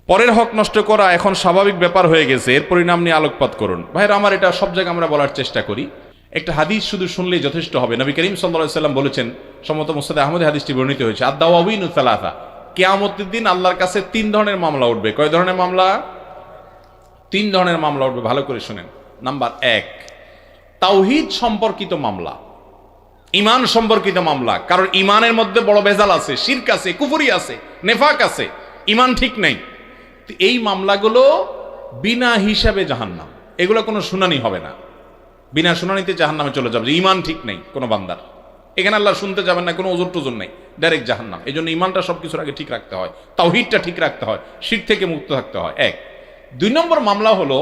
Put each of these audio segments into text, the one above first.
পরের হক নষ্ট করা এখন স্বাভাবিক ব্যাপার হয়ে গেছে, এর পরিণাম নিয়ে আলোকপাত করুন। ভাইরা আমার, এটা সব জায়গায় আমরা বলার চেষ্টা করি, একটা হাদিস শুধু শুনলেই যথেষ্ট হবে। নবী করিম সাল্লাল্লাহু আলাইহি সাল্লাম বলেছেন, সম্মত মুসনাদে আহমদে হাদিসটি বর্ণিত হয়েছে, আদ-দাওয়াবিনু সালাসা, কিয়ামতের দিন আল্লাহর কাছে 3 ধরনের মামলা উঠবে। কয় ধরনের মামলা? 3 ধরনের মামলা উঠবে, ভালো করে শুনেন। নাম্বার 1, তাওহীদ সম্পর্কিত মামলা, ঈমান সম্পর্কিত মামলা। কারণ ঈমানের মধ্যে বড় ভেজাল আছে, শিরক আছে, কুফরি আছে, নেফাক আছে, ঈমান ঠিক নেই। এই মামলাগুলো বিনা হিসাবে জাহান্নাম, এগুলো কোনো শুনানি হবে না, বিনা শুনানিতে জাহান্নামে চলে যাবে। ঈমান ঠিক নেই কোনো বান্দার, এখানে আল্লাহ শুনতে যাবেন না, কোনো ওজর টোজর নেই, ডাইরেক্ট জাহান্নাম। এই জন্য ঈমানটা সবকিছুর আগে ঠিক রাখতে হয়, তাওহীদটা ঠিক রাখতে হয়, শিরক থেকে মুক্ত থাকতে হয়। 1। 2 নম্বর মামলা হলো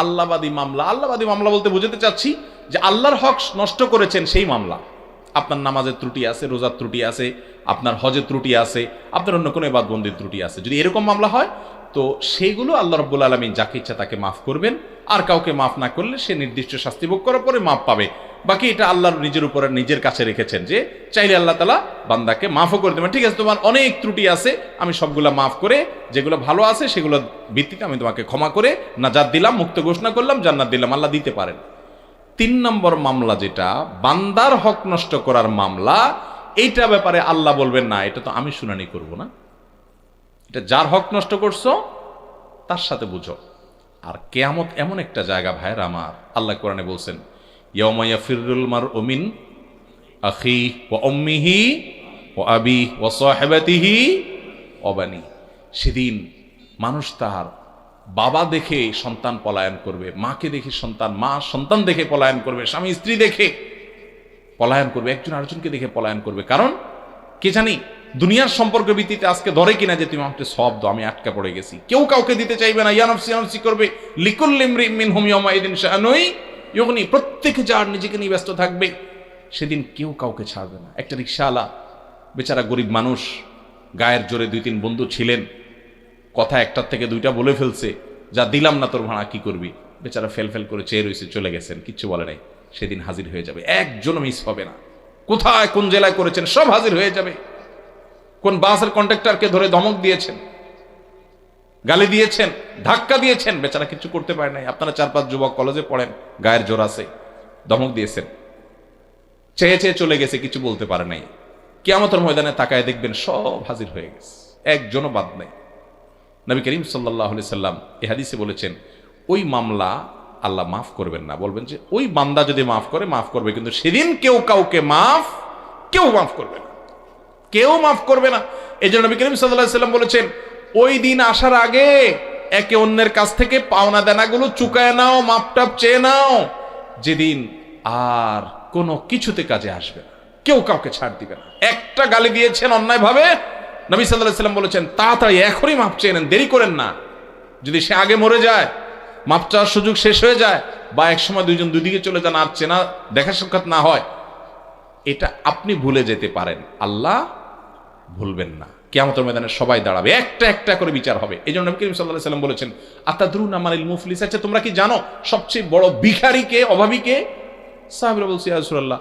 আল্লাহবাদী মামলা। আল্লাহবাদী মামলা বলতে বোঝাতে চাচ্ছি যে আল্লাহর হক নষ্ট করেছেন সেই মামলা। আপনার নামাজের ত্রুটি আছে, রোজার ত্রুটি আছে, আপনার হজের ত্রুটি আছে, আপনার অন্য কোনো ইবাদতবন্দির ত্রুটি আছে, যদি এরকম মামলা হয় তো সেইগুলো আল্লাহ রাব্বুল আলামিন যাকে ইচ্ছা তাকে মাফ করবেন, আর কাউকে মাফ না করলে সে নির্দিষ্ট শাস্তি ভোগ করার পরে মাফ পাবে। বাকি এটা আল্লাহর নিজের উপরে নিজের কাছে রেখেছেন যে চাইলে আল্লাহ তাআলা বান্দাকে মাফও করে দেবেন। ঠিক আছে, তোমার অনেক ত্রুটি আছে, আমি সবগুলো মাফ করে যেগুলো ভালো আছে সেগুলো ভিত্তিতে আমি তোমাকে ক্ষমা করে নাজাত দিলাম, মুক্ত ঘোষণা করলাম, জান্নাত দিলাম। আল্লাহ দিতে পারেন। 3 নম্বর মামলা যেটা বান্দার হক নষ্ট করার মামলা, এইটা ব্যাপারে আল্লাহ বলবেন না, এটা তো আমি শুনানি করব না, এটা যার হক নষ্ট করছো তার সাথে বুঝো। আর কিয়ামত এমন একটা জায়গা ভাইরা আমার, আল্লাহ কোরআনে বলছেন, ইয়াউমা ইয়াফিরুল মারউ মিন আখি ওয়া উম্মিহি ওয়া আবি ওয়া সাহিবাতিহি ওয়া বানি। সেদিন মানুষ তার বাবা দেখে সন্তান পলায়ন করবে, মাকে দেখে সন্তান, মা সন্তান দেখে পলায়ন করবে, স্বামী স্ত্রী দেখে পলায়ন করবে, একজন আরেকজনকে দেখে পলায়ন করবে। কারণ কে জানি দুনিয়ার সম্পর্ক ভিত্তিতে আজকে ধরে কিনা যে তুমি আমাকে সব দাও, আমি আটকা পড়ে গেছি, কেউ কাউকে দিতে চাইবে না, ইয়া নাফসি ইয়া নাফসি করবে। লিকুল্লি ইমরিইন মিনহুম ইয়াওমাইদিন শাআনুন ইউগনি, প্রত্যেকে যার নিজেকে নিয়ে ব্যস্ত থাকবে, সেদিন কেউ কাউকে ছাড়বে না। একটা রিকশাওয়ালা বেচারা গরিব মানুষ, গায়ের জোরে 2-3 বন্ধু ছিলেন, কথা একটার থেকে 2টা বলে ফেলছে, যা দিলাম না তোর ভাড়া কি করবি, বেচারা ফেল করে চেয়ে রয়েছে, চলে গেছেন, কিচ্ছু বলে নাই। সেদিন হাজির হয়ে যাবে, একজনও মিস হবে না। কোথায় কোন জেলায় করেছেন সব হাজির হয়ে যাবে। কোন বাসের কন্ডাক্টরকে ধরে ধমক দিয়েছেন, গালি দিয়েছেন, ধাক্কা দিয়েছেন, বেচারা কিছু করতে পারে নাই। আপনারা 4-5 যুবক কলেজে পড়েন, গায়ের জোর আছে, ধমক দিয়েছেন, চেয়ে চেয়ে চলে গেছে, কিছু বলতে পারে নাই। কিয়ামতের ময়দানে তাকায় দেখবেন সব হাজির হয়ে গেছে, একজনও বাদ নাই। নবী করিম সাল্লাল্লাহু আলাইহি সাল্লাম এই হাদিসে বলেছেন, ওই মামলা আল্লাহ মাফ করবেন না, বলবেন যে ওই বান্দা যদি মাফ করে মাফ করবে, কিন্তু সেদিন কেউ কাউকে কেউ মাফ করবে না, কেউ মাফ করবে না। এই জন্য নবী করিম সাল্লাল্লাহু আলাইহি সাল্লাম বলেছেন, ওই দিন আসার আগে একে অন্যের কাছ থেকে পাওনা দেনাগুলো চুকায় নাও, মাপটাপ চেয়ে নাও, যেদিন আর কোনো কিছুতে কাজে আসবে না, কেউ কাউকে ছাড় দিবে না। একটা গালি দিয়েছেন অন্যায় ভাবে, নবী সাল্লাল্লাহু আলাইহি সাল্লাম বলেছেন তাড়াতাড়ি এখনই মাপ চেয়ে নেন, দেরি করেন না। যদি সে আগে মরে যায়, মাপ চাওয়ার সুযোগ শেষ হয়ে যায়, বা এক সময় দুইজন দুদিকে চলে যান, আর চেনা দেখা সাক্ষাৎ না হয়, এটা আপনি ভুলে যেতে পারেন, আল্লাহ ভুলবেন না। কিয়ামতের ময়দানে সবাই দাঁড়াবে, একটা একটা করে বিচার হবে। এই জন্য নবী করিম সাল্লাল্লাহু আলাইহি সাল্লাম বলেছেন, আতাদরুনা মানিল মুফলিস, আচ্ছা তোমরা কি জানো সবচেয়ে বড় ভিখারি কে, অভাবী কে? সাহাবীরা বলছে, ইয়া রাসূলুল্লাহ,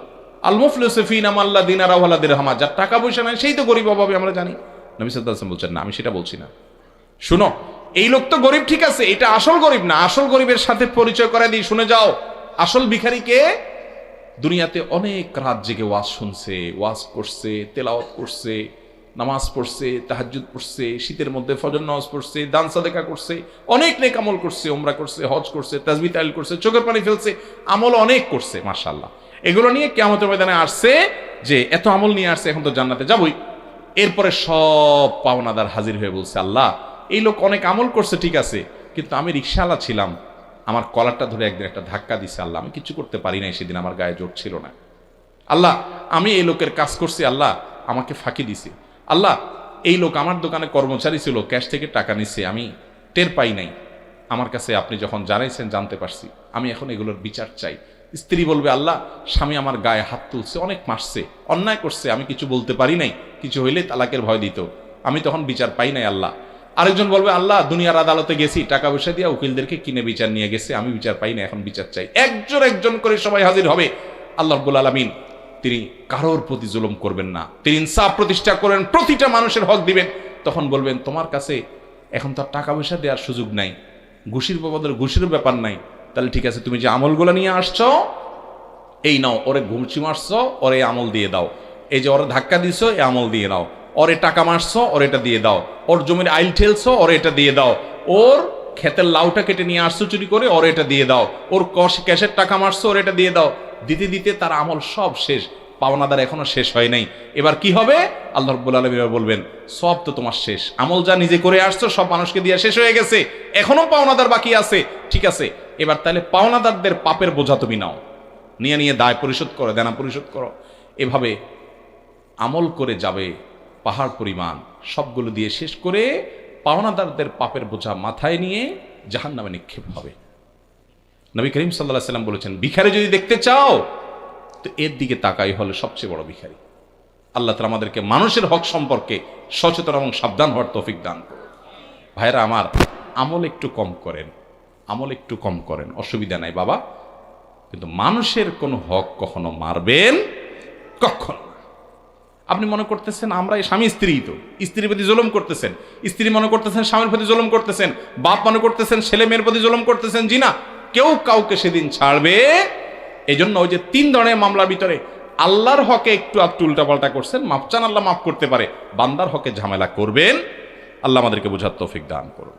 আল মুফলিসু ফীনা মান লা দিনারা ওয়ালা দিরহাম, যার টাকা পয়সা নাই সেই তো গরিব অভাবী, আমরা জানি। নবী সাল্লাল্লাহু আলাইহি সাল্লাম বলছেন, না, আমি সেটা বলছি না। শুনো, এই লোক তো গরিব, ঠিক আছে, এটা আসল গরিব না, আসল গরিবের সাথে পরিচয় করায় দিই, শুনে যাও। আসল ভিখারি কে? দুনিয়াতে অনেক রাত জেগে ওয়াজ শুনছে, ওয়াজ করছে, তেলাওয়াত করছে, নামাজ পড়ছে, তাহাজ্জুদ পড়ছে, শীতের মধ্যে ফজর নামাজ পড়ছে, দান সাদেকা করছে, অনেক নেক আমল করছে, উমরা করছে, হজ করছে, তাসবিহ তাহলিল করছে, চোখের পানি ফেলছে, আমল অনেক করছে, মাশাআল্লাহ। এগুলো নিয়ে কিয়ামতের ময়দানে আসছে যে এত আমল নিয়ে আসছে, এখন তো জান্নাতে যাবই। এরপরে সব পাওনাদার হাজির হয়ে বলছে, আল্লাহ, এই লোক অনেক আমল করছে, ঠিক আছে, কিন্তু আমি রিকশাওয়ালা ছিলাম, আমার কলারটা ধরে একদিন একটা ধাক্কা দিছে, আল্লাহ আমি কিছু করতে পারি নাই, সেদিন আমার গায়ে জোর ছিল না, আল্লাহ আমি এই লোকের কাজ করছি, আল্লাহ আমাকে ফাঁকি দিছে, আল্লাহ এই লোক আমার দোকানে কর্মচারী ছিল, ক্যাশ থেকে টাকা নিছে, আমি টের পাই নাই, আমার কাছে আপনি যখন জানাইছেন জানতে পারছি, আমি এখন এগুলোর বিচার চাই। স্ত্রী বলবে, আল্লাহ স্বামী আমার গায়ে হাত তুলছে, অনেক মারছে, অন্যায় করছে, আমি কিছু বলতে পারি নাই, কিছু হইলে তালাকের ভয় দিত, আমি তখন বিচার পাই নাই, আল্লাহ। আরেকজন বলবে, আল্লাহ দুনিয়ার আদালতে গেছি, টাকা পয়সা দিয়ে উকিলদেরকে কিনে বিচার নিয়ে গেছে, আমি বিচার পাই না, এখন বিচার চাই। একজন একজন করে সবাই হাজির হবে। আল্লাহ রাব্বুল আলামিন তিনি কারোর প্রতি জুলুম করবেন না, তিনি ইনসাফ প্রতিষ্ঠা করেন, প্রতিটা মানুষের হক দিবেন। তখন বলবেন, তোমার কাছে এখন তো আর টাকা পয়সা দেওয়ার সুযোগ নাই, ঘুষির বদলে ঘুষির ব্যাপার নাই। তাহলে ঠিক আছে, তুমি যে আমলগুলো নিয়ে আসছো, এই নাও, ওরে ঘুমচি মারছো, ওরে আমল দিয়ে দাও। এই যে ওরে ধাক্কা দিছো, এই আমল দিয়ে দাও। ওরে টাকা মারছো, ওর এটা দিয়ে দাও। ওর জমির আইল ঠেলছো, ওর এটা দিয়ে দাও। ওর ক্ষেতের লাউটা কেটে নিয়ে আসছো চুরি করে, ওর এটা দিয়ে দাও। ওর ক্যাশের টাকা মারছো, ওর এটা দিয়ে দাও। দিতে দিতে তার আমল সব শেষ, পাওনাদার এখনো শেষ হয় নাই। এবার কি হবে? আল্লাহ রাব্বুল আলামিন বলবেন, সব তো তোমার শেষ, আমল যা নিজে করে আসছো সব মানুষকে দিয়ে শেষ হয়ে গেছে, এখনো পাওনাদার বাকি আছে। ঠিক আছে, এবার তাহলে পাওনাদারদের পাপের বোঝা তুমি নাও, নিয়ে নিয়ে দায় পরিশোধ করো, দেনা পরিশোধ করো। এভাবে আমল করে যাবে পাহাড় পরিমাণ, সবগুলো দিয়ে শেষ করে পাওনাদারদের পাপের বোঝা মাথায় নিয়ে জাহান্নামে নিক্ষেপ হবে। নবী করিম সাল্লাল্লাহু আলাইহি ওয়াসাল্লাম বলেছেন, ভিখারি যদি দেখতে চাও তো এর দিকে তাকাই হলে সবচেয়ে বড় ভিখারি। আল্লাহ তাআলা আমাদেরকে মানুষের হক সম্পর্কে সচেতন এবং সাবধান হওয়ার তৌফিক দান করুন। ভাইরা আমার, আমল একটু কম করেন, আমল একটু কম করেন, অসুবিধা নাই বাবা, কিন্তু মানুষের কোনো হক কখনো মারবেন কখনো না। আপনি মনে করতেছেন আমরা এই স্বামী স্ত্রী, তো স্ত্রীর প্রতি জুলুম করতেছেন, স্ত্রী মনে করতেছেন স্বামীর প্রতি জুলুম করতেছেন, বাপ মনে করতেছেন ছেলে মেয়ের প্রতি জুলুম করতেছেন। জি না, কেউ কাউকে সেদিন ছাড়বে। এই জন্য ওই যে 3 ধরনের মামলার ভিতরে আল্লাহর হকে একটু উল্টাপাল্টা করছেন, মাফ চান, আল্লাহ মাফ করতে পারে। বান্দার হকে ঝামেলা করবেন, আল্লাহ আমাদেরকে বোঝার তৌফিক দান করুন।